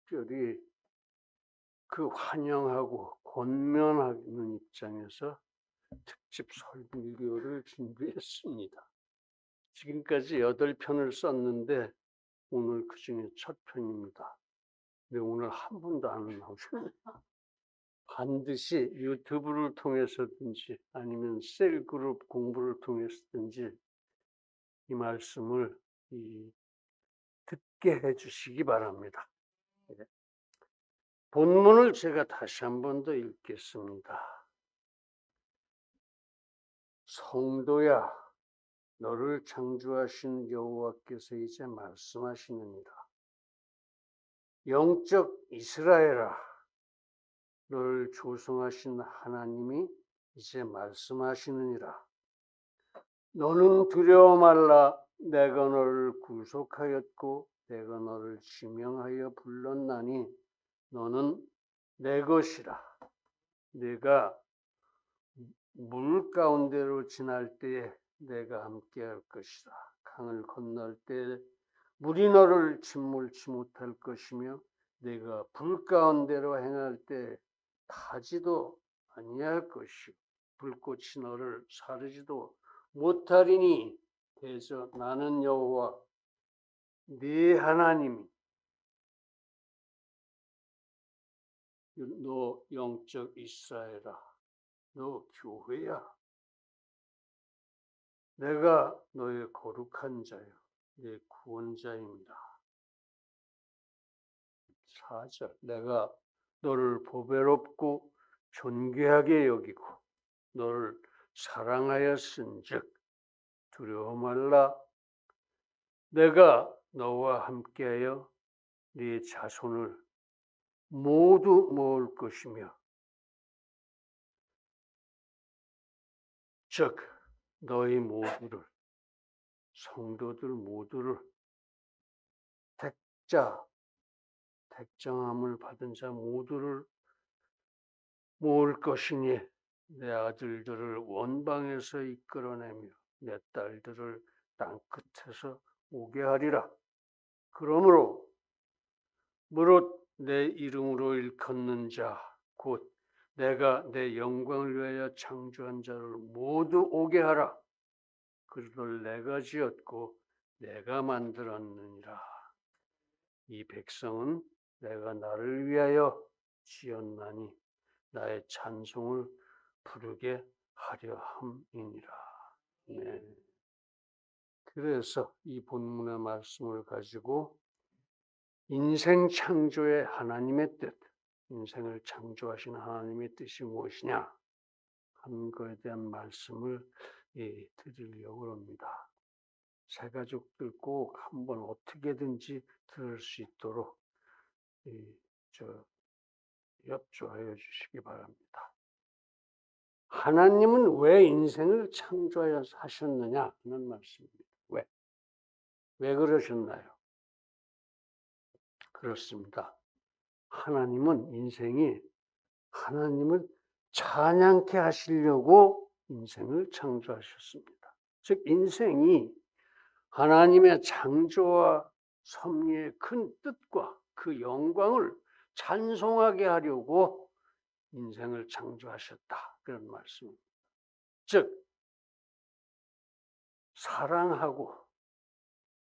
특별히 그 환영하고 권면하는 입장에서 특집 설교를 준비했습니다. 지금까지 8편을 썼는데 오늘 그 중에 첫 편입니다. 근데 오늘 한 분도 안 나오셨네요. 반드시 유튜브를 통해서든지 아니면 셀그룹 공부를 통해서든지 이 말씀을 듣게 해주시기 바랍니다. 본문을 제가 다시 한 번 더 읽겠습니다. 성도야, 너를 창조하신 여호와께서 이제 말씀하시느니라. 영적 이스라엘아, 너를 조성하신 하나님이 이제 말씀하시느니라. 너는 두려워 말라. 내가 너를 구속하였고 내가 너를 지명하여 불렀나니 너는 내 것이라. 내가 물 가운데로 지날 때에 내가 함께할 것이라. 강을 건널 때에 물이 너를 침몰치 못할 것이며 내가 불 가운데로 행할 때 타지도 아니할 것이요 불꽃이 너를 사르지도 못하리니 대저 나는 여호와 네 하나님이 너 영적 이스라엘아, 너 교회야. 내가 너의 거룩한 자요 내 구원자입니다. 4절 내가 너를 보배롭고 존귀하게 여기고 너를 사랑하였은즉 두려워 말라. 내가 너와 함께하여 네 자손을 모두 모을 것이며 즉 너희 모두를 성도들 모두를 택정함을 받은 자 모두를 모을 것이니 내 아들들을 원방에서 이끌어내며 내 딸들을 땅끝에서 오게 하리라. 그러므로 무릇 내 이름으로 일컫는 자 곧 내가 내 영광을 위하여 창조한 자를 모두 오게 하라. 그를 내가 지었고 내가 만들었느니라. 이 백성은 내가 나를 위하여 지었나니 나의 찬송을 부르게 하려 함이니라. 네. 그래서 이 본문의 말씀을 가지고 인생 창조의 하나님의 뜻, 인생을 창조하신 하나님의 뜻이 무엇이냐 하는 것에 대한 말씀을 드리려고 합니다. 새 가족들 꼭 한번 어떻게든지 들을 수 있도록 협조하여 주시기 바랍니다. 하나님은 왜 인생을 창조하여 하셨느냐 하는 말씀입니다. 왜 그러셨나요? 그렇습니다. 하나님은 하나님을 찬양케 하시려고 인생을 창조하셨습니다. 즉 인생이 하나님의 창조와 섭리의 큰 뜻과 그 영광을 찬송하게 하려고 인생을 창조하셨다. 그런 말씀입니다. 즉 사랑하고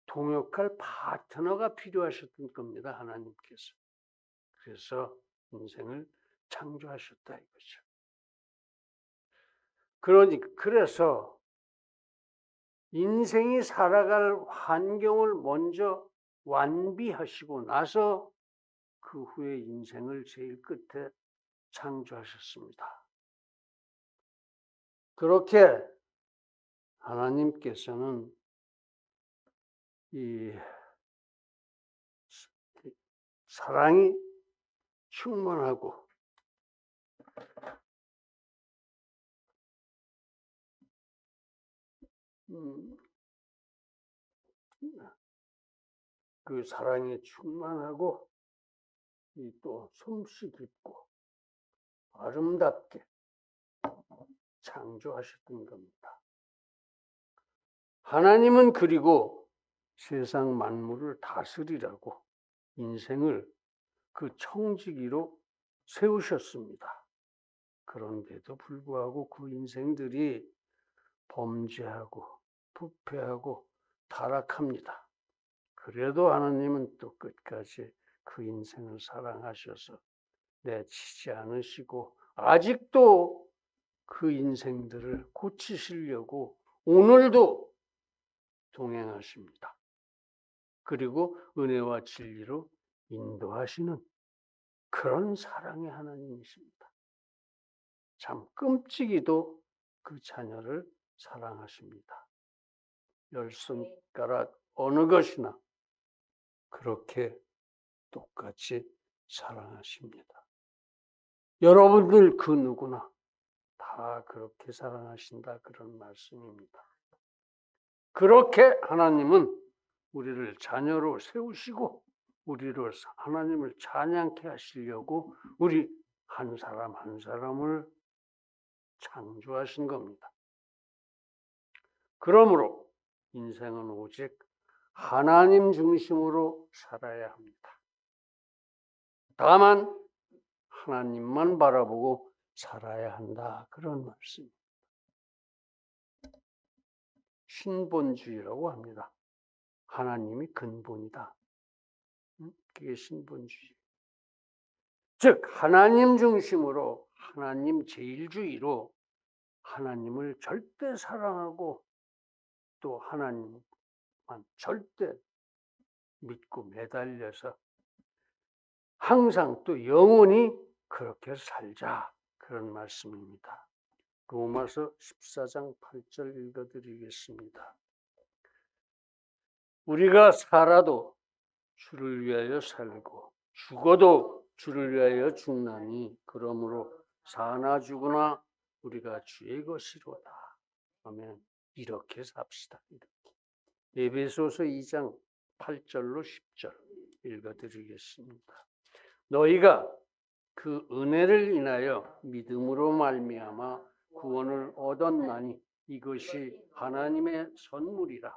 동역할 파트너가 필요하셨던 겁니다. 하나님께서. 그래서 인생을 창조하셨다 이거죠. 그래서 인생이 살아갈 환경을 먼저 완비하시고 나서 그 후에 인생을 제일 끝에 창조하셨습니다. 그렇게 하나님께서는 이 사랑이 충만하고 그 사랑이 충만하고 또 솜씨 깊고 아름답게 창조하셨던 겁니다. 하나님은 그리고 세상 만물을 다스리라고 인생을 그 청지기로 세우셨습니다. 그런데도 불구하고 그 인생들이 범죄하고 부패하고 타락합니다. 그래도 하나님은 또 끝까지 그 인생을 사랑하셔서 내치지 않으시고 아직도 그 인생들을 고치시려고 오늘도 동행하십니다. 그리고 은혜와 진리로 인도하시는 그런 사랑의 하나님이십니다. 참 끔찍이도 그 자녀를 사랑하십니다. 열 손가락 어느 것이나 그렇게 똑같이 사랑하십니다. 여러분들 그 누구나 다 그렇게 사랑하신다 그런 말씀입니다. 그렇게 하나님은 우리를 자녀로 세우시고 우리를 하나님을 찬양케 하시려고 우리 한 사람 한 사람을 창조하신 겁니다. 그러므로 인생은 오직 하나님 중심으로 살아야 합니다. 다만 하나님만 바라보고 살아야 한다. 그런 말씀입니다. 신본주의라고 합니다. 하나님이 근본이다. 그게 신본주의. 즉 하나님 중심으로 하나님 제일주의로 하나님을 절대 사랑하고 또 하나님만 절대 믿고 매달려서 항상 또 영원히 그렇게 살자. 그런 말씀입니다. 로마서 14장 8절 읽어드리겠습니다. 우리가 살아도 주를 위하여 살고 죽어도 주를 위하여 죽나니 그러므로 사나 죽으나 우리가 주의 것이로다. 아멘. 이렇게 삽시다. 이렇게. 에베소서 2장 8절로 10절 읽어드리겠습니다. 너희가 그 은혜를 인하여 믿음으로 말미암아 구원을 얻었나니 이것이 하나님의 선물이라.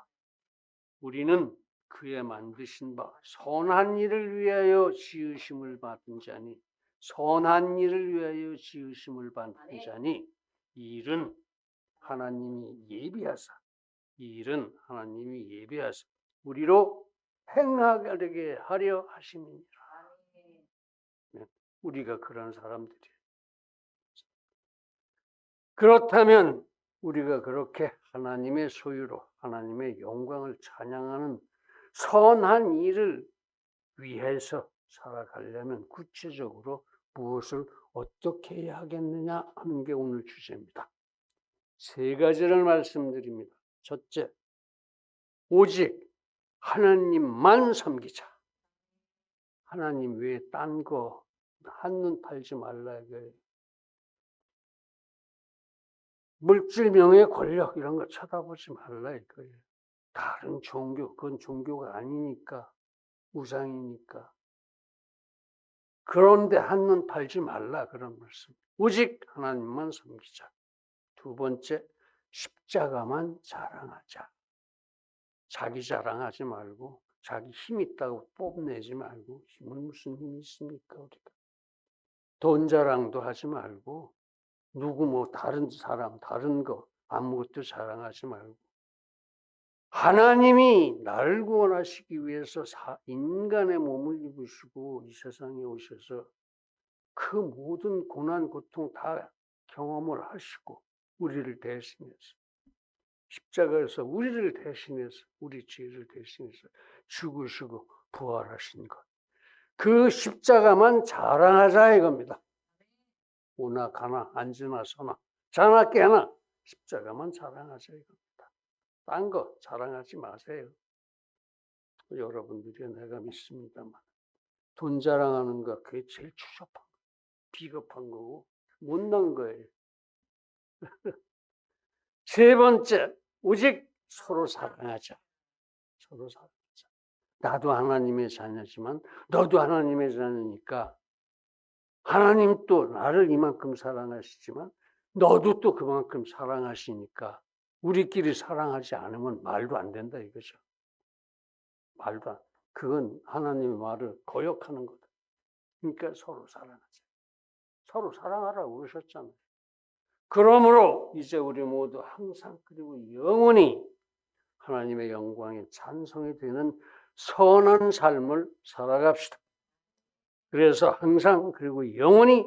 우리는 그의 만드신 바 선한 일을 위하여 지으심을 받은 자니 선한 일을 위하여 지으심을 받은 자니 이 일은 하나님이 예비하사 우리로 행하게 하려 하심이니라. 우리가 그런 사람들이에요. 그렇다면 우리가 그렇게 하나님의 소유로 하나님의 영광을 찬양하는 선한 일을 위해서 살아가려면 구체적으로 무엇을 어떻게 해야 하겠느냐 하는 게 오늘 주제입니다. 세 가지를 말씀드립니다. 첫째, 오직 하나님만 섬기자. 하나님 외에 딴 거 한눈 팔지 말라 이거예요. 물질, 명예, 권력 이런 거 쳐다보지 말라 이거예요. 다른 종교, 그건 종교가 아니니까, 우상이니까. 그런데 한눈 팔지 말라 그런 말씀. 오직 하나님만 섬기자. 두 번째, 십자가만 자랑하자. 자기 자랑하지 말고 자기 힘 있다고 뽐내지 말고 힘은 무슨 힘이 있습니까 우리가. 돈 자랑도 하지 말고 누구 뭐 다른 사람 다른 거 아무것도 자랑하지 말고 하나님이 나를 구원하시기 위해서 인간의 몸을 입으시고 이 세상에 오셔서 그 모든 고난 고통 다 경험을 하시고 우리를 대신해서 십자가에서 우리를 대신해서 우리 죄를 대신해서 죽으시고 부활하신 것. 그 십자가만 자랑하자 이겁니다. 오나 가나 앉으나 서나 자나 깨나 십자가만 자랑하자 이겁니다. 딴 거 자랑하지 마세요. 여러분들이 내가 믿습니다만 돈 자랑하는 거 그게 제일 추잡한 거, 비겁한 거고 못난 거예요. 세 번째, 오직 서로 사랑하자. 서로 사랑하자. 나도 하나님의 자녀지만 너도 하나님의 자녀니까 하나님 또 나를 이만큼 사랑하시지만 너도 또 그만큼 사랑하시니까 우리끼리 사랑하지 않으면 말도 안 된다 이거죠. 말도 안. 그건 하나님의 말을 거역하는 거다. 그러니까 서로 사랑하자. 서로 사랑하라고 그러셨잖아요. 그러므로 이제 우리 모두 항상 그리고 영원히 하나님의 영광에 찬송이 되는 선한 삶을 살아갑시다. 그래서 항상 그리고 영원히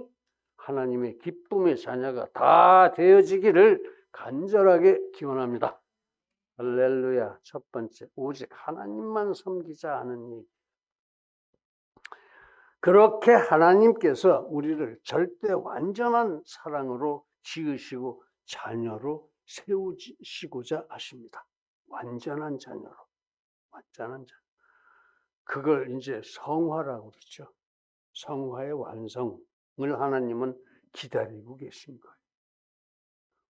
하나님의 기쁨의 자녀가 다 되어지기를 간절하게 기원합니다. 할렐루야. 첫 번째, 오직 하나님만 섬기자 하는 얘기. 그렇게 하나님께서 우리를 절대 완전한 사랑으로 지으시고 자녀로 세우시고자 하십니다. 완전한 자녀로. 완전한 자녀. 그걸 이제 성화라고 그러죠. 성화의 완성을 하나님은 기다리고 계신 거예요.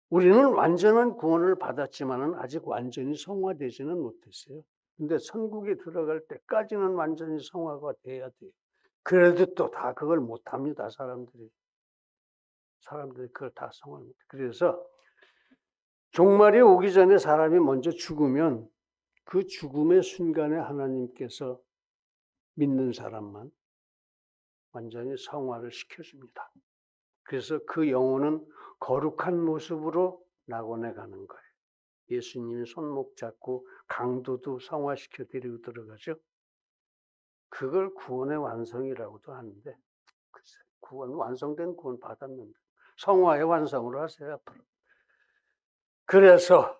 우리는 완전한 구원을 받았지만은 아직 완전히 성화되지는 못했어요. 근데 천국에 들어갈 때까지는 완전히 성화가 돼야 돼요. 그래도 또 다 그걸 못합니다, 사람들이. 사람들이 그걸 다 성화를 못해. 그래서 종말이 오기 전에 사람이 먼저 죽으면 그 죽음의 순간에 하나님께서 믿는 사람만 완전히 성화를 시켜줍니다. 그래서 그 영혼은 거룩한 모습으로 낙원에 가는 거예요. 예수님이 손목 잡고 강도도 성화시켜 데리고 들어가죠. 그걸 구원의 완성이라고도 하는데, 글쎄, 완성된 구원 받았는데 성화의 완성으로 하세요 앞으로. 그래서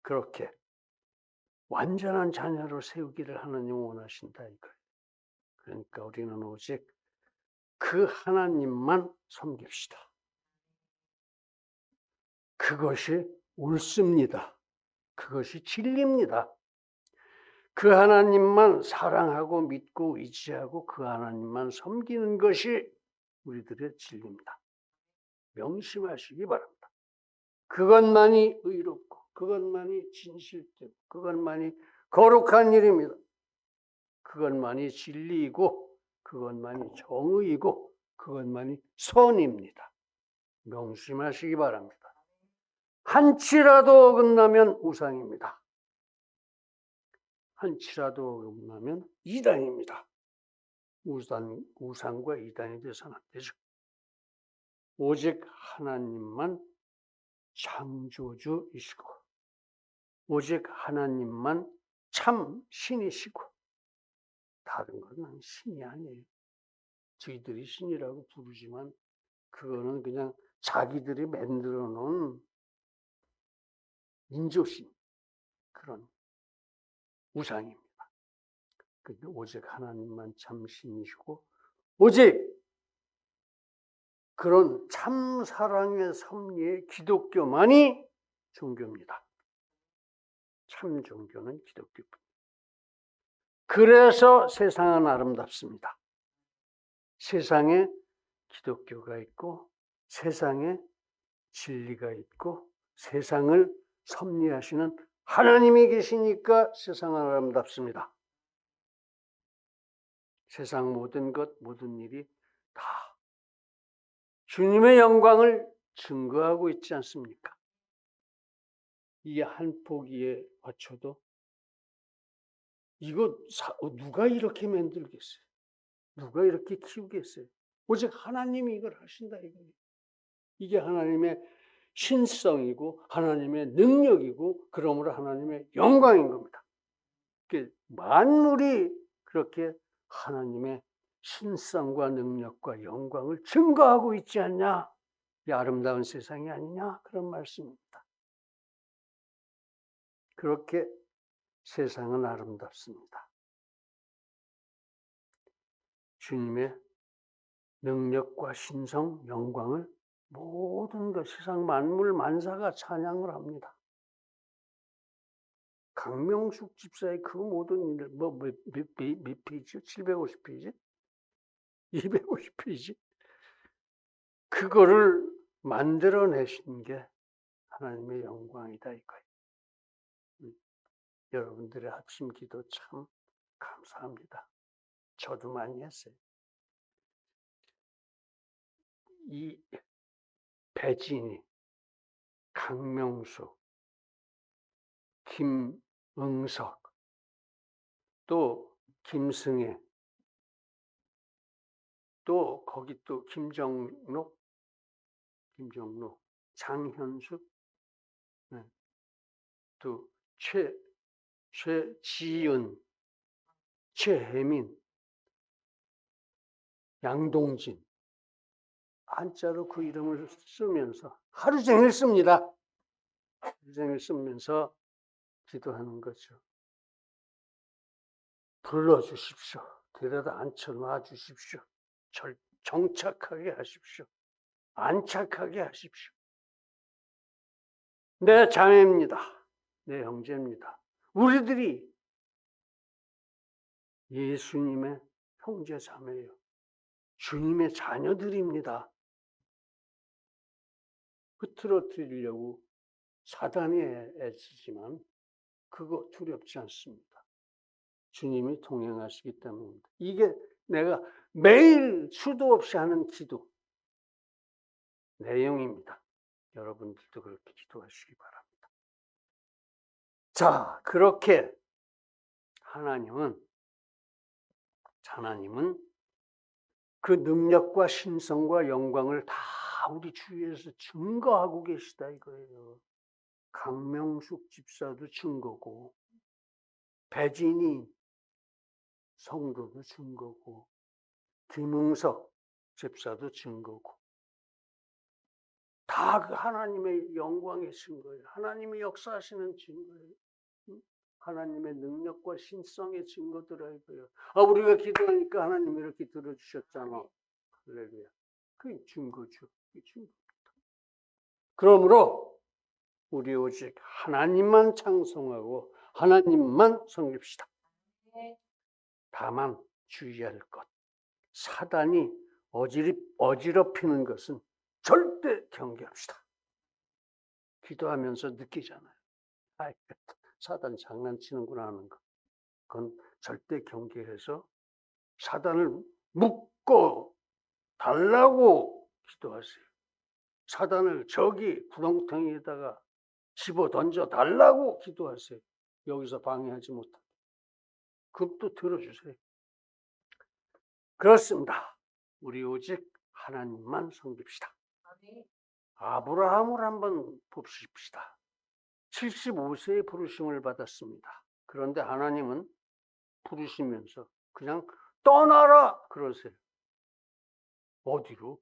그렇게 완전한 자녀로 세우기를 하나님 원하신다 이거예요. 그러니까 우리는 오직 그 하나님만 섬깁시다. 그것이 옳습니다. 그것이 진리입니다. 그 하나님만 사랑하고 믿고 의지하고 그 하나님만 섬기는 것이 우리들의 진리입니다. 명심하시기 바랍니다. 그것만이 의롭고 그것만이 진실되고 그것만이 거룩한 일입니다. 그것만이 진리이고 그것만이 정의이고 그것만이 선입니다. 명심하시기 바랍니다. 한치라도 어긋나면 우상입니다. 한치라도 어긋나면 이단입니다. 우상과 이단이 돼서는 안 되죠. 오직 하나님만 창조주이시고 오직 하나님만 참 신이시고 다른 건 신이 아니에요. 저희들이 신이라고 부르지만 그거는 그냥 자기들이 만들어 놓은 인조신 그런 우상입니다. 근데 오직 하나님만 참 신이시고 오직 그런 참 사랑의 섭리의 기독교만이 종교입니다. 참 종교는 기독교입니다. 그래서 세상은 아름답습니다. 세상에 기독교가 있고 세상에 진리가 있고 세상을 섭리하시는 하나님이 계시니까 세상은 아름답습니다. 세상 모든 것, 모든 일이 다 주님의 영광을 증거하고 있지 않습니까? 이 한 포기에 맞춰도 이거 누가 이렇게 만들겠어요? 누가 이렇게 키우겠어요? 오직 하나님이 이걸 하신다 이거예요. 이게 하나님의 신성이고 하나님의 능력이고 그러므로 하나님의 영광인 겁니다. 만물이 그렇게 하나님의 신성과 능력과 영광을 증거하고 있지 않냐? 이 아름다운 세상이 아니냐? 그런 말씀입니다. 그렇게 세상은 아름답습니다. 주님의 능력과 신성, 영광을 모든 것, 세상 만물 만사가 찬양을 합니다. 강명숙 집사의 그 모든 일을 몇 페이지요? 750페이지? 250페이지? 그거를 만들어내신 게 하나님의 영광이다 이거예요. 여러분들의 합심 기도 참 감사합니다. 저도 많이 했어요. 이 배진이, 강명숙, 김응석, 또 김승혜, 또 거기 또 김정록, 장현숙, 네. 또 최지은, 최혜민, 양동진, 한자로 그 이름을 쓰면서 하루 종일 씁니다. 하루 종일 쓰면서 기도하는 거죠. 불러주십시오. 데려다 앉혀놔 주십시오. 정착하게 하십시오. 안착하게 하십시오. 내 자매입니다. 내 형제입니다. 우리들이 예수님의 형제 자매예요. 주님의 자녀들입니다. 흐트러뜨리려고 사단이 애쓰지만 그거 두렵지 않습니다. 주님이 동행하시기 때문입니다. 이게 내가 매일 수도 없이 하는 기도 내용입니다. 여러분들도 그렇게 기도하시기 바랍니다. 자, 그렇게 하나님은 그 능력과 신성과 영광을 다 우리 주위에서 증거하고 계시다 이거예요. 강명숙 집사도 증거고, 배진이 성도도 증거고, 김응석 집사도 증거고, 다 그 하나님의 영광의 증거예요. 하나님이 역사하시는 증거예요. 하나님의 능력과 신성의 증거들아 이거예요. 우리가 기도하니까 하나님이 이렇게 들어주셨잖아. 할렐루야. 그게 증거죠. 그게 증거입니다. 그러므로 우리 오직 하나님만 찬송하고 하나님만 섬깁시다. 다만 주의할 것, 사단이 어지럽히는 것은 절대 경계합시다. 기도하면서 느끼잖아요. 사단 장난치는구나 하는 거. 그건 절대 경계해서 사단을 묶고 달라고 기도하세요. 사단을 저기 구렁텅이에다가 집어 던져 달라고 기도하세요. 여기서 방해하지 못하게. 그럼 또 들어주세요. 그렇습니다. 우리 오직 하나님만 섬깁시다. 아브라함을 한번 봅시다. 75세에 부르심을 받았습니다. 그런데 하나님은 부르시면서 그냥 떠나라 그러세요. 어디로?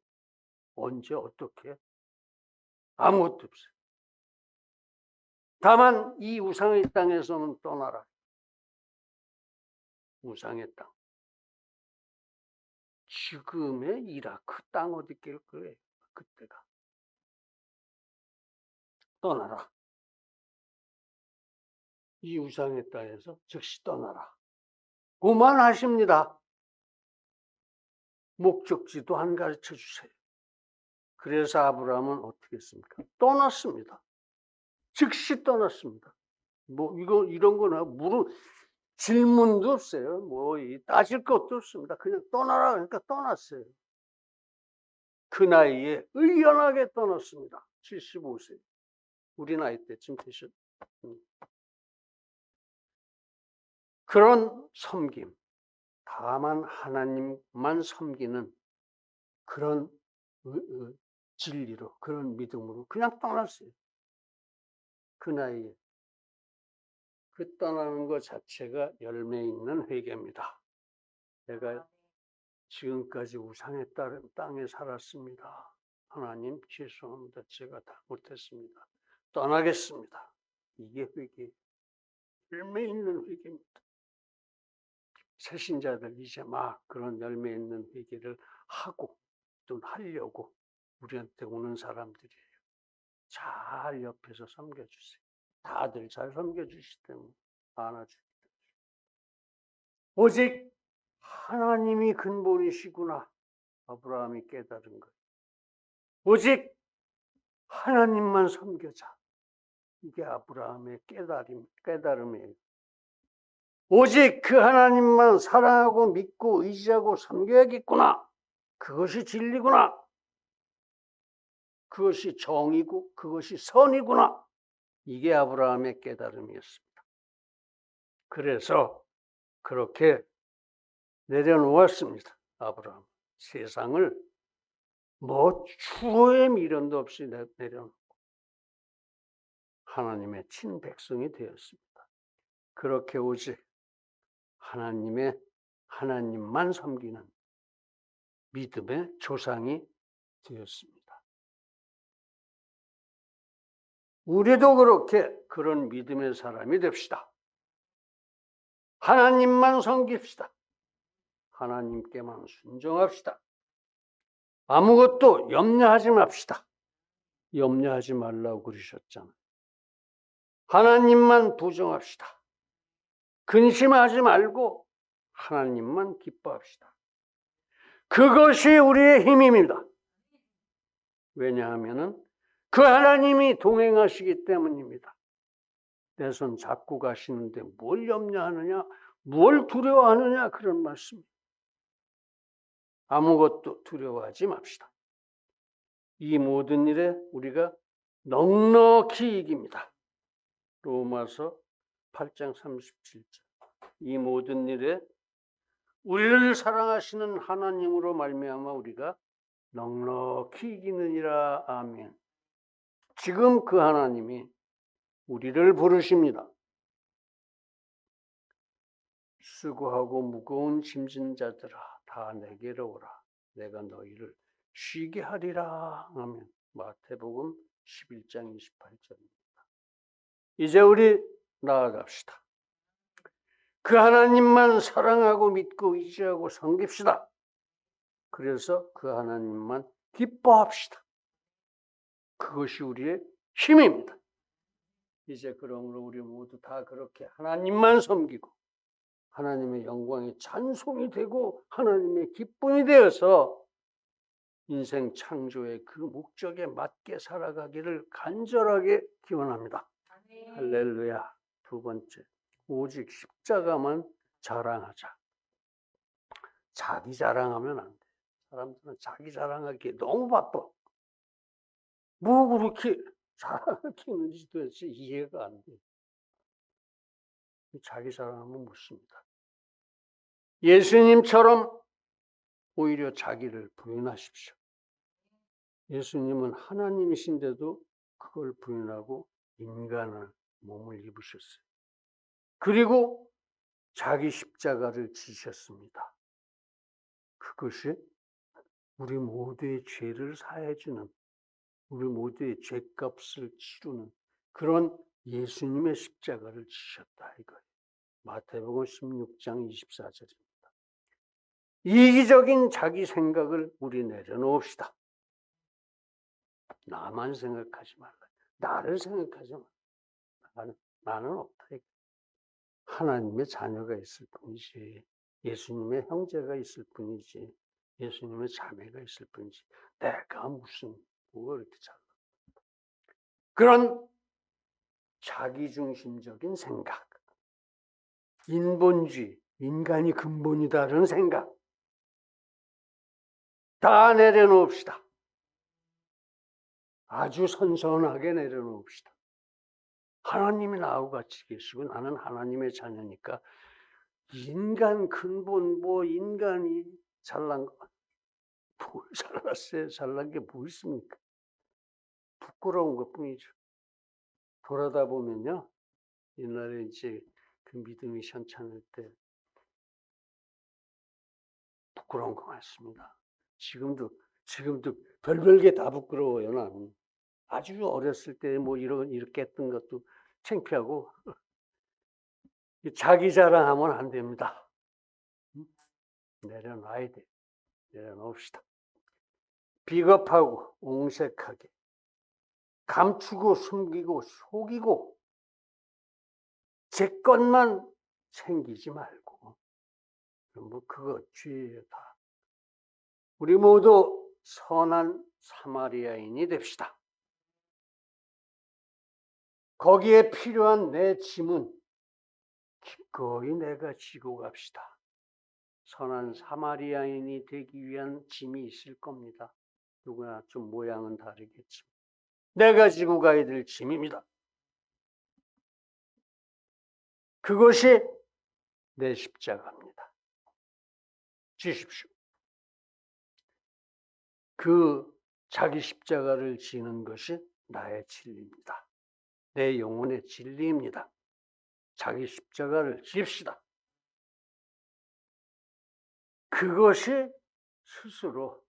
언제? 어떻게? 아무것도 없어요. 다만 이 우상의 땅에서는 떠나라. 우상의 땅. 지금의 이라크 땅 어디길 거예요. 그때가. 떠나라. 이 우상의 땅에서 즉시 떠나라. 그만하십니다. 목적지도 안 가르쳐 주세요. 그래서 아브라함은 어떻게 했습니까? 떠났습니다. 즉시 떠났습니다. 이런 거나 질문도 없어요. 따질 것도 없습니다. 그냥 떠나라 그러니까 떠났어요. 그 나이에 의연하게 떠났습니다. 75세. 우리 나이 때쯤 되셨. 그런 섬김, 다만 하나님만 섬기는 그런 진리로, 그런 믿음으로 그냥 떠났어요. 그 나이에. 그 떠나는 것 자체가 열매 있는 회개입니다. 내가 지금까지 우상의 땅에 살았습니다. 하나님 죄송합니다. 제가 다 못했습니다. 떠나겠습니다. 이게 회개, 열매 있는 회개입니다. 새신자들 이제 막 그런 열매 있는 회개를 하고 또 하려고 우리한테 오는 사람들이에요. 잘 옆에서 섬겨주세요. 다들 잘 섬겨주시기 때문에 안아주기 때문에. 오직 하나님이 근본이시구나. 아브라함이 깨달은 거예요. 오직 하나님만 섬겨자. 이게 아브라함의 깨달음이에요. 오직 그 하나님만 사랑하고 믿고 의지하고 섬겨야겠구나. 그것이 진리구나. 그것이 정이고 그것이 선이구나. 이게 아브라함의 깨달음이었습니다. 그래서 그렇게 내려놓았습니다. 아브라함 세상을 추호의 미련도 없이 내려놓고 하나님의 친백성이 되었습니다. 그렇게 오직 하나님만 섬기는 믿음의 조상이 되었습니다. 우리도 그렇게 그런 믿음의 사람이 됩시다. 하나님만 섬깁시다. 하나님께만 순종합시다. 아무것도 염려하지 맙시다. 염려하지 말라고 그러셨잖아요. 하나님만 부정합시다. 근심하지 말고 하나님만 기뻐합시다. 그것이 우리의 힘입니다. 왜냐하면 그 하나님이 동행하시기 때문입니다. 내 손 잡고 가시는데 뭘 염려하느냐, 뭘 두려워하느냐 그런 말씀입니다. 아무것도 두려워하지 맙시다. 이 모든 일에 우리가 넉넉히 이깁니다. 로마서 8장 37절. 이 모든 일에 우리를 사랑하시는 하나님으로 말미암아 우리가 넉넉히 이기느니라. 아멘. 지금 그 하나님이 우리를 부르십니다. 수고하고 무거운 짐진 자들아 다 내게로 오라. 내가 너희를 쉬게 하리라. 아멘. 마태복음 11장 28절입니다. 이제 우리 나아갑시다. 그 하나님만 사랑하고 믿고 의지하고 섬깁시다. 그래서 그 하나님만 기뻐합시다. 그것이 우리의 힘입니다. 이제 그러므로 우리 모두 다 그렇게 하나님만 섬기고 하나님의 영광이 찬송이 되고 하나님의 기쁨이 되어서 인생 창조의 그 목적에 맞게 살아가기를 간절하게 기원합니다. 할렐루야. 두 번째, 오직 십자가만 자랑하자. 자기 자랑하면 안 돼. 사람들은 자기 자랑하기에 너무 바빠. 뭐 그렇게 자랑할 게 있는지 도대체 이해가 안 돼. 자기 자랑하면 묻습니다. 예수님처럼 오히려 자기를 부인하십시오. 예수님은 하나님이신데도 그걸 부인하고 인간을 몸을 입으셨어요. 그리고 자기 십자가를 지셨습니다. 그것이 우리 모두의 죄를 사해주는, 우리 모두의 죄값을 치르는 그런 예수님의 십자가를 지셨다 이거예요. 마태복음 16장 24절입니다. 이기적인 자기 생각을 우리 내려놓읍시다. 나만 생각하지 말라. 나를 생각하지 말라. 나는 없다. 하나님의 자녀가 있을 뿐이지, 예수님의 형제가 있을 뿐이지, 예수님의 자매가 있을 뿐이지, 내가 무슨 뭐가 이렇게 잘나. 그런 자기중심적인 생각, 인본주의, 인간이 근본이다라는 생각 다 내려놓읍시다. 아주 선선하게 내려놓읍시다. 하나님이 나하고 같이 계시고 나는 하나님의 자녀니까 인간 근본 인간이 잘난 거 뭘 잘났어요? 잘난 게 뭐 있습니까? 부끄러운 것뿐이죠. 돌아다 보면요, 옛날에 이제 그 믿음이 현찬할 때 부끄러운 거 많습니다. 지금도 별별 게 다 부끄러워요. 나는 아주 어렸을 때 이렇게 했던 것도 창피하고 자기 자랑하면 안 됩니다. 내려놔야 돼. 내려놓읍시다. 비겁하고 옹색하게 감추고 숨기고 속이고 제 것만 챙기지 말고 그거 죄예요 다. 우리 모두 선한 사마리아인이 됩시다. 거기에 필요한 내 짐은 기꺼이 내가 지고 갑시다. 선한 사마리아인이 되기 위한 짐이 있을 겁니다. 누구나 좀 모양은 다르겠지만 내가 지고 가야 될 짐입니다. 그것이 내 십자가입니다. 지십시오. 그 자기 십자가를 지는 것이 나의 진리입니다. 내 영혼의 진리입니다. 자기 십자가를 집시다. 그것이 스스로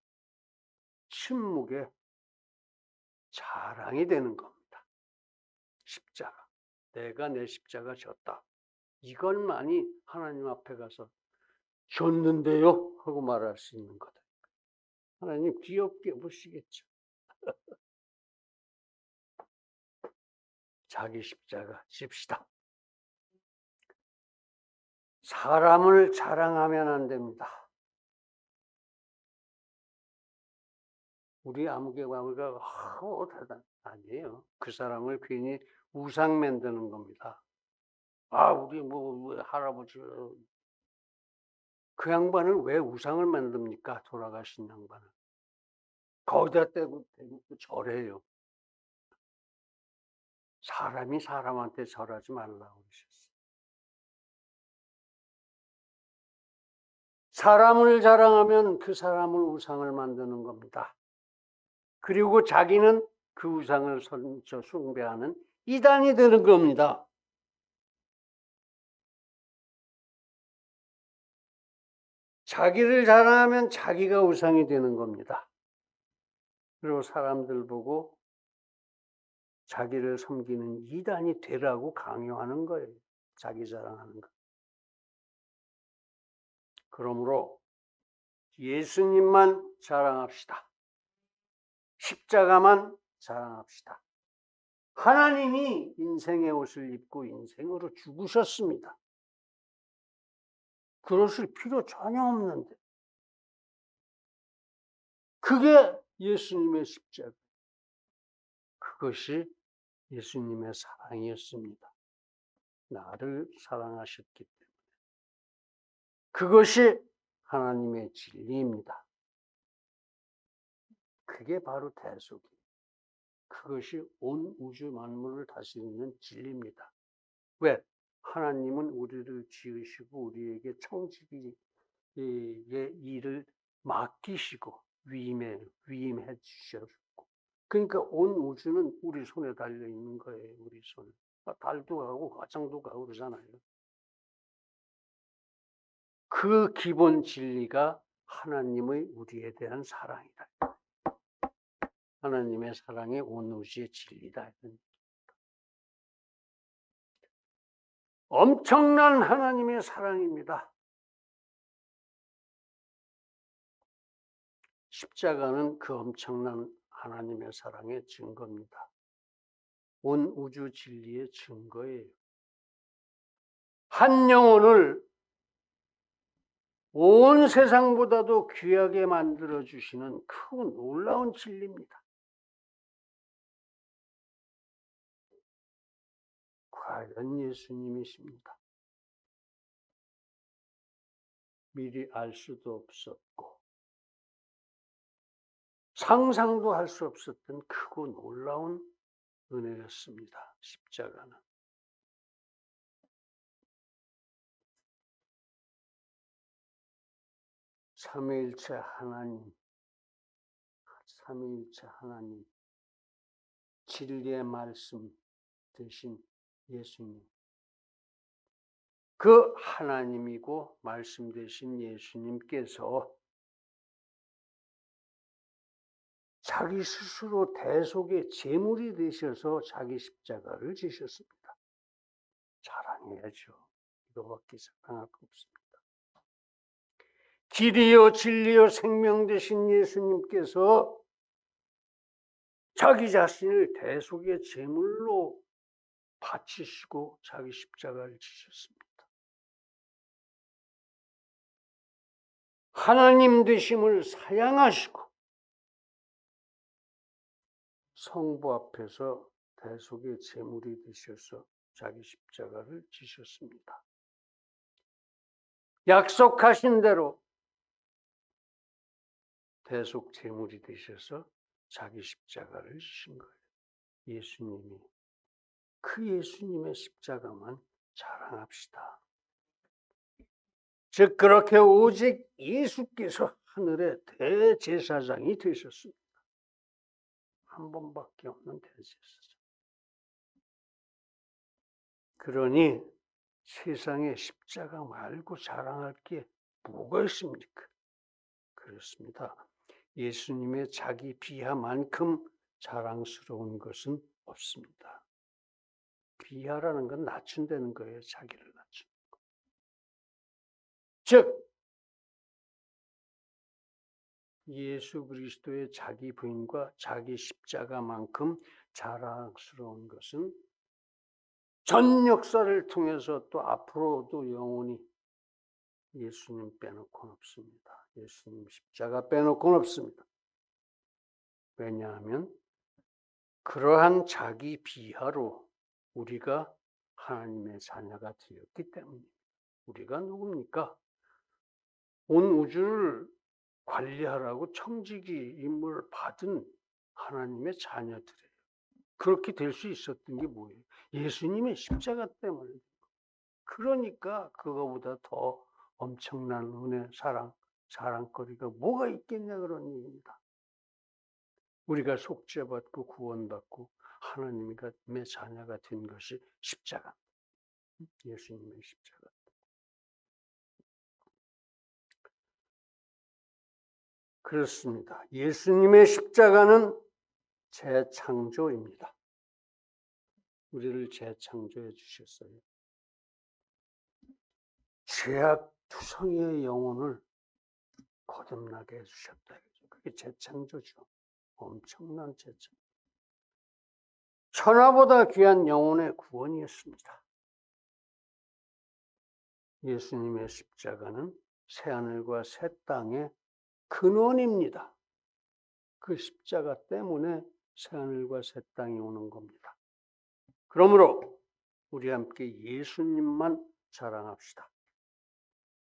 침묵의 자랑이 되는 겁니다. 십자가. 내가 내 십자가 졌다. 이것만이 하나님 앞에 가서 졌는데요? 하고 말할 수 있는 거다. 하나님 귀엽게 보시겠죠. 자기 십자가 집시다. 사람을 자랑하면 안 됩니다. 우리 아무개가 대단 아니에요. 그 사람을 괜히 우상 만드는 겁니다. 우리 할아버지 그 양반은 왜 우상을 만듭니까? 돌아가신 양반은 거기다 대고 절해요. 사람이 사람한테 절하지 말라고 그러셨어요. 사람을 자랑하면 그 사람을 우상을 만드는 겁니다. 그리고 자기는 그 우상을 숭배하는 이단이 되는 겁니다. 자기를 자랑하면 자기가 우상이 되는 겁니다. 그리고 사람들 보고 자기를 섬기는 이단이 되라고 강요하는 거예요. 자기 자랑하는 거. 그러므로 예수님만 자랑합시다. 십자가만 자랑합시다. 하나님이 인생의 옷을 입고 인생으로 죽으셨습니다. 그러실 필요 전혀 없는데. 그게 예수님의 십자가. 그것이 예수님의 사랑이었습니다. 나를 사랑하셨기 때문에. 그것이 하나님의 진리입니다. 그게 바로 대속이에요. 그것이 온 우주 만물을 다스리는 진리입니다. 왜? 하나님은 우리를 지으시고 우리에게 청지기의 일을 맡기시고 위임해 주셨고, 그러니까 온 우주는 우리 손에 달려 있는 거예요. 우리 손에. 달도 가고 화장도 가고 그러잖아요. 그 기본 진리가 하나님의 우리에 대한 사랑이다. 하나님의 사랑이 온 우주의 진리다. 엄청난 하나님의 사랑입니다. 십자가는 그 엄청난 하나님의 사랑의 증거입니다. 온 우주 진리의 증거예요. 한 영혼을 온 세상보다도 귀하게 만들어 주시는 크고 놀라운 진리입니다. 과연 예수님이십니다. 미리 알 수도 없었고 상상도 할 수 없었던 크고 놀라운 은혜였습니다. 십자가는. 삼위일체 하나님, 진리의 말씀 되신 예수님. 그 하나님이고 말씀 되신 예수님께서 자기 스스로 대속의 제물이 되셔서 자기 십자가를 지셨습니다. 자랑해야죠. 이거밖에 자랑할 거 없습니다. 길이요 진리요 생명 되신 예수님께서 자기 자신을 대속의 제물로 바치시고 자기 십자가를 지셨습니다. 하나님 되심을 사양하시고 성부 앞에서 대속의 제물이 되셔서 자기 십자가를 지셨습니다. 약속하신 대로 대속 제물이 되셔서 자기 십자가를 지신 거예요. 예수님이. 그 예수님의 십자가만 자랑합시다. 즉 그렇게 오직 예수께서 하늘의 대제사장이 되셨습니다. 한 번밖에 없는 대제사장. 그러니 세상에 십자가 말고 자랑할 게 뭐가 있습니까? 그렇습니다. 예수님의 자기 비하만큼 자랑스러운 것은 없습니다. 비하라는 건 낮춘다는 거예요. 자기를 낮추는 거. 즉 예수 그리스도의 자기 부인과 자기 십자가만큼 자랑스러운 것은 전 역사를 통해서 또 앞으로도 영원히 예수님 빼놓고는 없습니다. 예수님 십자가 빼놓고는 없습니다. 왜냐하면 그러한 자기 비하로 우리가 하나님의 자녀가 되었기 때문입니다. 우리가 누굽니까? 온 우주를 관리하라고 청지기 임무를 받은 하나님의 자녀들이에요. 그렇게 될 수 있었던 게 뭐예요? 예수님의 십자가 때문에. 그러니까 그거보다 더 엄청난 은혜, 사랑, 자랑거리가 뭐가 있겠냐 그런 얘기입니다. 우리가 속죄받고 구원받고 하나님의 자녀가 된 것이 십자가. 예수님의 십자가. 그렇습니다. 예수님의 십자가는 재창조입니다. 우리를 재창조해 주셨어요. 죄악투성이의 영혼을 거듭나게 해주셨다. 그게 재창조죠. 엄청난 재창조. 천하보다 귀한 영혼의 구원이었습니다. 예수님의 십자가는 새하늘과 새 땅의 근원입니다. 그 십자가 때문에 새하늘과 새 땅이 오는 겁니다. 그러므로 우리 함께 예수님만 자랑합시다.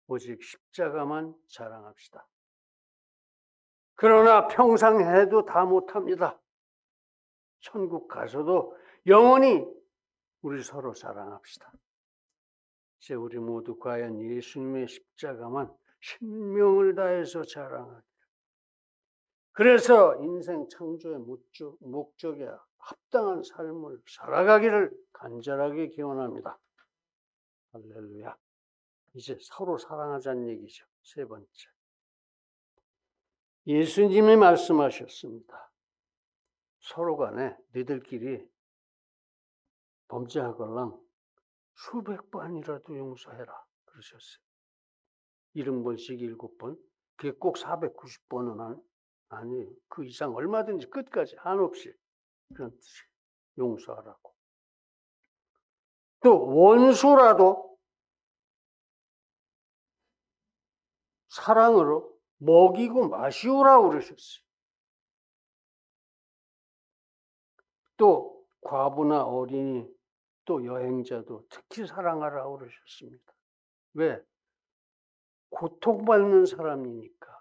오직 십자가만 자랑합시다. 그러나 평생 해도 다 못합니다. 천국 가서도 영원히 우리 서로 자랑합시다. 이제 우리 모두 과연 예수님의 십자가만 생명을 다해서 자랑하기를. 그래서 인생 창조의 목적에 합당한 삶을 살아가기를 간절하게 기원합니다. 할렐루야. 이제 서로 사랑하자는 얘기죠. 세 번째. 예수님이 말씀하셨습니다. 서로 간에 너희들끼리 범죄하걸랑 수백 번이라도 용서해라 그러셨어요. 70번씩 7번. 그게 꼭 490번은 아니에요. 그 이상 얼마든지 끝까지 한없이 그런 뜻이 용서하라고. 또 원수라도 사랑으로 먹이고 마시우라고 그러셨어요. 또 과부나 어린이 또 여행자도 특히 사랑하라고 그러셨습니다. 왜? 고통받는 사람이니까.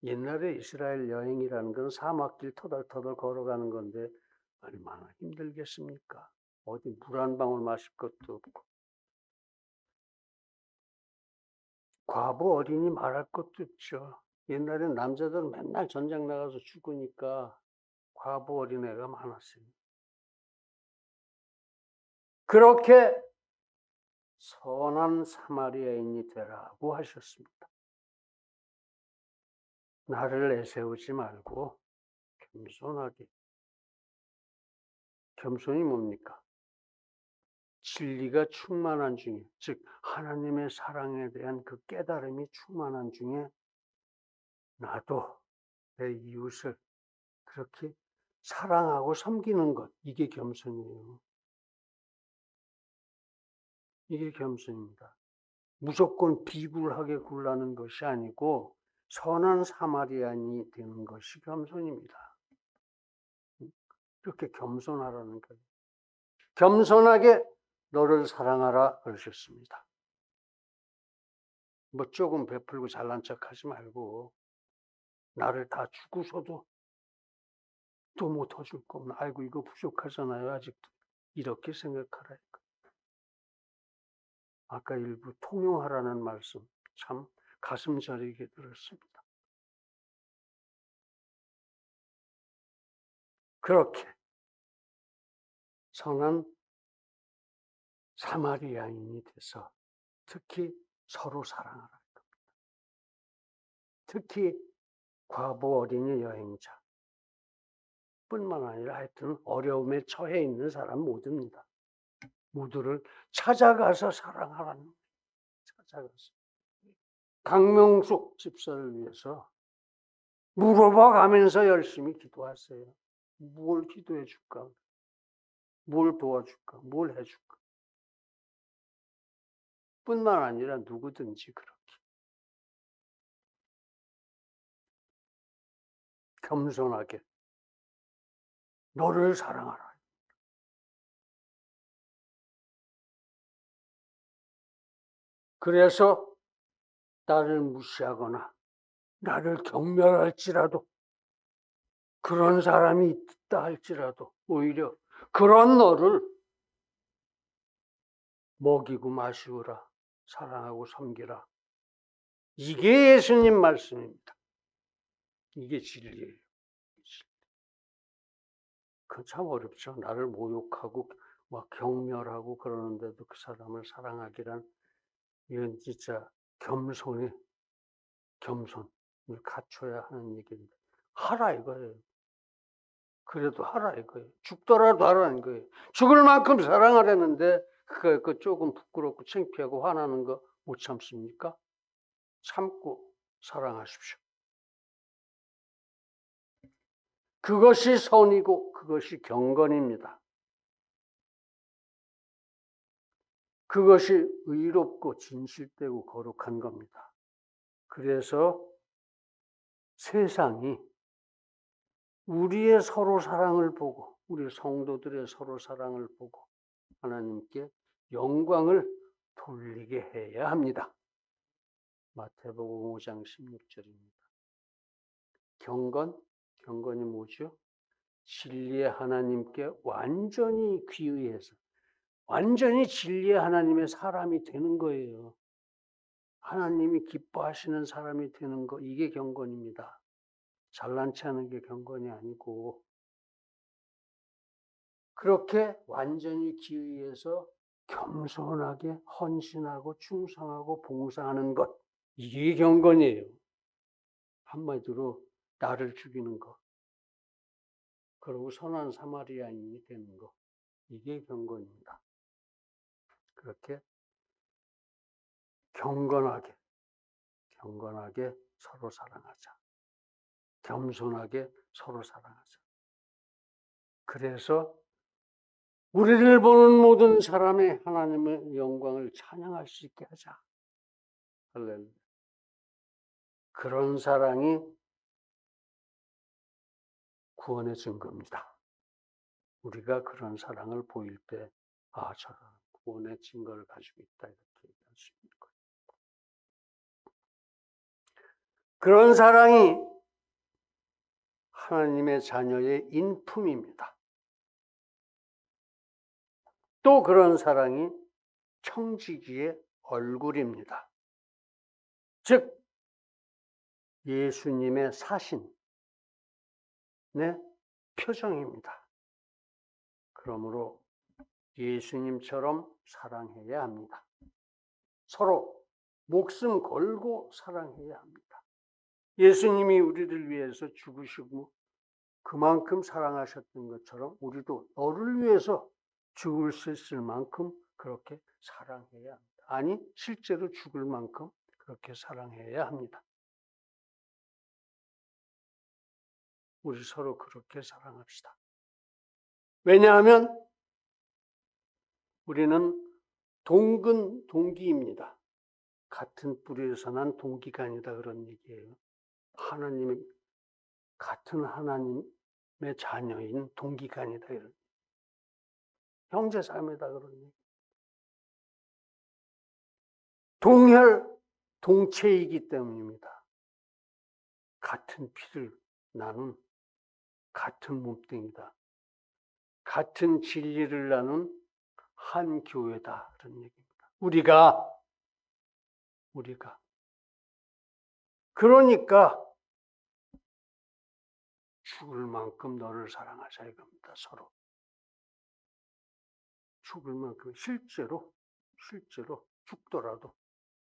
옛날에 이스라엘 여행이라는 건 사막길 터덜터덜 걸어가는 건데 얼마나 힘들겠습니까? 어디 물 한 방울 마실 것도 없고. 과부 어린이 말할 것도 없죠. 옛날엔 남자들은 맨날 전장 나가서 죽으니까 과부 어린애가 많았어요. 그렇게 선한 사마리아인이 되라고 하셨습니다. 나를 내세우지 말고 겸손하게. 겸손이 뭡니까? 진리가 충만한 중에, 즉 하나님의 사랑에 대한 그 깨달음이 충만한 중에 나도 내 이웃을 그렇게 사랑하고 섬기는 것, 이게 겸손이에요. 이게 겸손입니다. 무조건 비굴하게 굴라는 것이 아니고 선한 사마리아인이 되는 것이 겸손입니다. 이렇게 겸손하라는 거예요. 겸손하게 너를 사랑하라 그러셨습니다. 뭐 조금 베풀고 잘난 척하지 말고 나를 다 주고서도 또 뭐 더 줄 거면 아이고 이거 부족하잖아요 아직도. 이렇게 생각하라. 아까 일부 통용하라는 말씀 참 가슴 저리게 들었습니다. 그렇게 선한 사마리아인이 돼서 특히 서로 사랑하라. 특히 과부 어린이 여행자 뿐만 아니라 하여튼 어려움에 처해 있는 사람 모두입니다. 모두를 찾아가서 사랑하라는, 찾아가서. 강명숙 집사를 위해서 물어봐 가면서 열심히 기도하세요. 뭘 기도해 줄까? 뭘 도와줄까? 뭘 해줄까? 뿐만 아니라 누구든지 그렇게 겸손하게 너를 사랑하라. 그래서 나를 무시하거나 나를 경멸할지라도, 그런 사람이 있다 할지라도 오히려 그런 너를 먹이고 마시우라, 사랑하고 섬기라. 이게 예수님 말씀입니다. 이게 진리예요. 그 참 어렵죠. 나를 모욕하고 막 경멸하고 그러는데도 그 사람을 사랑하기란, 이건 진짜 겸손을 갖춰야 하는 얘기인데, 하라 이거예요. 그래도 하라 이거예요. 죽더라도 하라는 거예요. 죽을 만큼 사랑하려는데 그 조금 부끄럽고 창피하고 화나는 거 못 참습니까? 참고 사랑하십시오. 그것이 선이고 그것이 경건입니다. 그것이 의롭고 진실되고 거룩한 겁니다. 그래서 세상이 우리의 서로 사랑을 보고, 우리 성도들의 서로 사랑을 보고 하나님께 영광을 돌리게 해야 합니다. 마태복음 5장 16절입니다. 경건이 뭐죠? 진리의 하나님께 완전히 귀의해서 완전히 진리의 하나님의 사람이 되는 거예요. 하나님이 기뻐하시는 사람이 되는 거, 이게 경건입니다. 잘난 체 하는 게 경건이 아니고, 그렇게 완전히 기의해서 겸손하게 헌신하고 충성하고 봉사하는 것, 이게 경건이에요. 한마디로 나를 죽이는 것, 그리고 선한 사마리아인이 되는 것, 이게 경건입니다. 그렇게 경건하게 서로 사랑하자. 겸손하게 서로 사랑하자. 그래서 우리를 보는 모든 사람의 하나님의 영광을 찬양할 수 있게 하자. 할렐루야. 그런 사랑이 구원의 증거입니다. 우리가 그런 사랑을 보일 때, 아, 저는 구원의 증거를 가지고 있다, 이렇게 얘기할 수 있는 거예요. 그런 사랑이 하나님의 자녀의 인품입니다. 또 그런 사랑이 청지기의 얼굴입니다. 즉 예수님의 사신의 표정입니다. 그러므로 예수님처럼 사랑해야 합니다. 서로 목숨 걸고 사랑해야 합니다. 예수님이 우리를 위해서 죽으시고 그만큼 사랑하셨던 것처럼 우리도 너를 위해서 죽을 수 있을 만큼 그렇게 사랑해야 합니다. 아니, 실제로 죽을 만큼 그렇게 사랑해야 합니다. 우리 서로 그렇게 사랑합시다. 왜냐하면 우리는 동기입니다. 같은 뿌리에서 난 동기가 아니다, 그런 얘기예요. 같은 하나님의 자녀인 동기가 아니다, 이런. 형제 자매다, 그런 얘기. 동체이기 때문입니다. 같은 피를 나눈 같은 몸뚱이다. 같은 진리를 나눈 한 교회다, 그런 얘기입니다. 우리가. 그러니까 죽을 만큼 너를 사랑하자 이겁니다. 서로. 죽을 만큼 실제로 죽더라도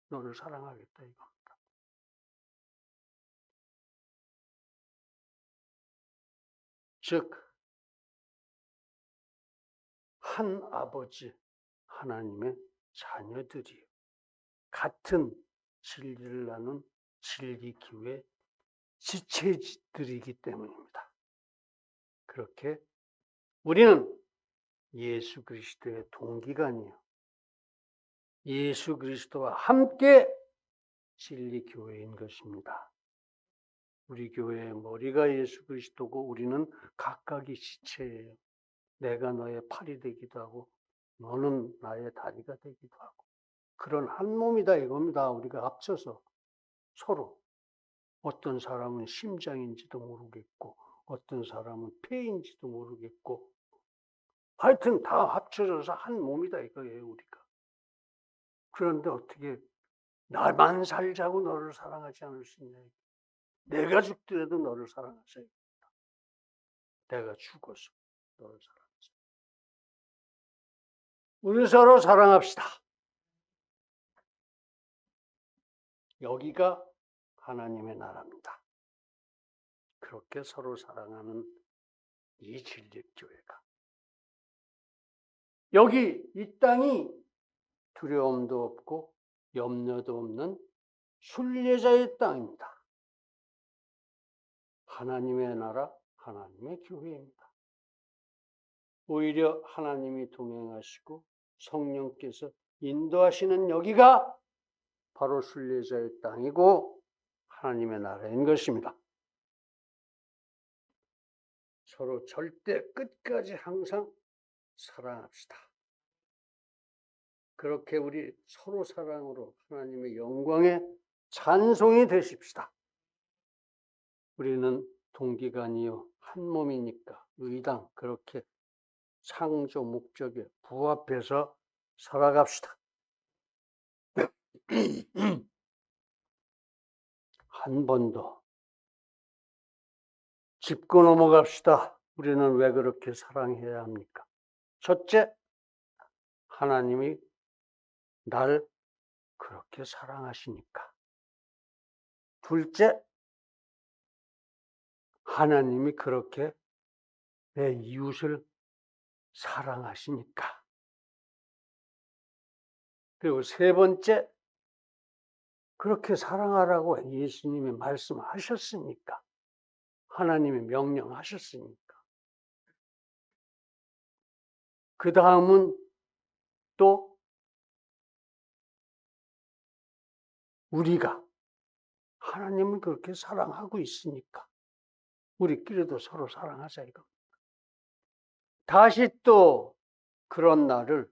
너를 사랑하겠다 이겁니다. 즉 한 아버지 하나님의 자녀들이 같은 진리를 나눈 진리교회 지체들이기 때문입니다. 그렇게 우리는 예수 그리스도의 동기간이요. 예수 그리스도와 함께 진리교회인 것입니다. 우리 교회의 머리가 예수 그리스도고 우리는 각각이 지체예요. 내가 너의 팔이 되기도 하고 너는 나의 다리가 되기도 하고 그런 한 몸이다 이겁니다. 우리가 합쳐서 서로 어떤 사람은 심장인지도 모르겠고 어떤 사람은 폐인지도 모르겠고 하여튼 다 합쳐져서 한 몸이다 이거예요 우리가. 그런데 어떻게 나만 살자고 너를 사랑하지 않을 수 있냐. 내가 죽더라도 너를 사랑하자. 내가 죽어서 너를 사랑하자. 우리 서로 사랑합시다. 여기가 하나님의 나라입니다. 그렇게 서로 사랑하는 이 진리교회가 여기 이 땅이 두려움도 없고 염려도 없는 순례자의 땅입니다. 하나님의 나라, 하나님의 교회입니다. 오히려 하나님이 동행하시고 성령께서 인도하시는 여기가 바로 순례자의 땅이고 하나님의 나라인 것입니다. 서로 절대 끝까지 항상 사랑합시다. 그렇게 우리 서로 사랑으로 하나님의 영광에 찬송이 되십시다. 우리는 동기간이요 한 몸이니까 의당 그렇게 창조 목적에 부합해서 살아갑시다. 한 번 더 짚고 넘어갑시다. 우리는 왜 그렇게 사랑해야 합니까? 첫째, 하나님이 날 그렇게 사랑하시니까. 둘째, 하나님이 그렇게 내 이웃을 사랑하시니까. 그리고 세 번째, 그렇게 사랑하라고 예수님이 말씀하셨으니까. 하나님이 명령하셨으니까. 그 다음은 또 우리가 하나님을 그렇게 사랑하고 있으니까 우리끼리도 서로 사랑하자 이거. 다시 또 그런 나를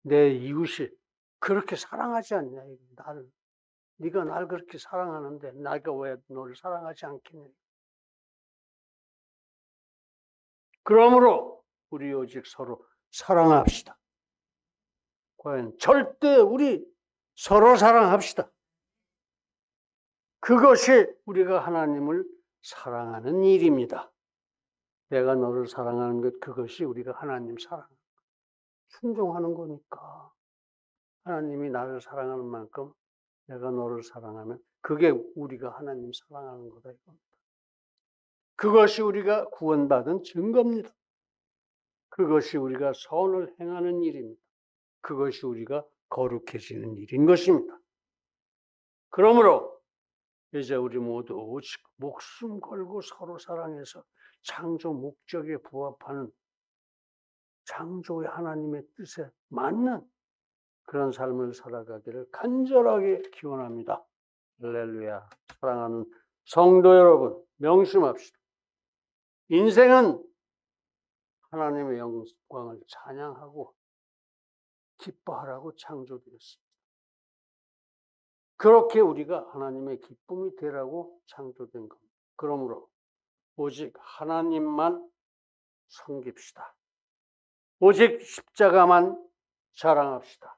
내 이웃이 그렇게 사랑하지 않냐 나를. 네가 날 그렇게 사랑하는데 내가 왜 너를 사랑하지 않겠냐. 그러므로 우리 오직 서로 사랑합시다. 과연 절대 우리 서로 사랑합시다. 그것이 우리가 하나님을 사랑하는 일입니다. 내가 너를 사랑하는 것 그것이 우리가 하나님 사랑 순종하는 거니까. 하나님이 나를 사랑하는 만큼 내가 너를 사랑하면 그게 우리가 하나님 사랑하는 거다 이겁니다. 그것이 우리가 구원받은 증거입니다. 그것이 우리가 선을 행하는 일입니다. 그것이 우리가 거룩해지는 일인 것입니다. 그러므로 이제 우리 모두 오직 목숨 걸고 서로 사랑해서 창조 목적에 부합하는 창조의 하나님의 뜻에 맞는 그런 삶을 살아가기를 간절하게 기원합니다. 할렐루야. 사랑하는 성도 여러분, 명심합시다. 인생은 하나님의 영광을 찬양하고 기뻐하라고 창조되었습니다. 그렇게 우리가 하나님의 기쁨이 되라고 창조된 겁니다. 그러므로 오직 하나님만 섬깁시다. 오직 십자가만 자랑합시다.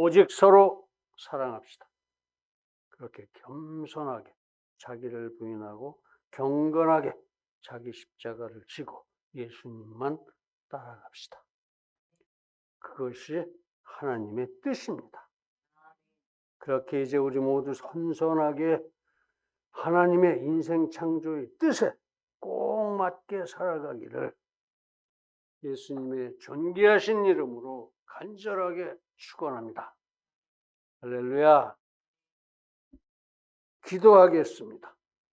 오직 서로 사랑합시다. 그렇게 겸손하게 자기를 부인하고 경건하게 자기 십자가를 지고 예수님만 따라갑시다. 그것이 하나님의 뜻입니다. 그렇게 이제 우리 모두 선선하게 하나님의 인생 창조의 뜻에 꼭 맞게 살아가기를 예수님의 존귀하신 이름으로 간절하게 축원합니다. 할렐루야. 기도하겠습니다.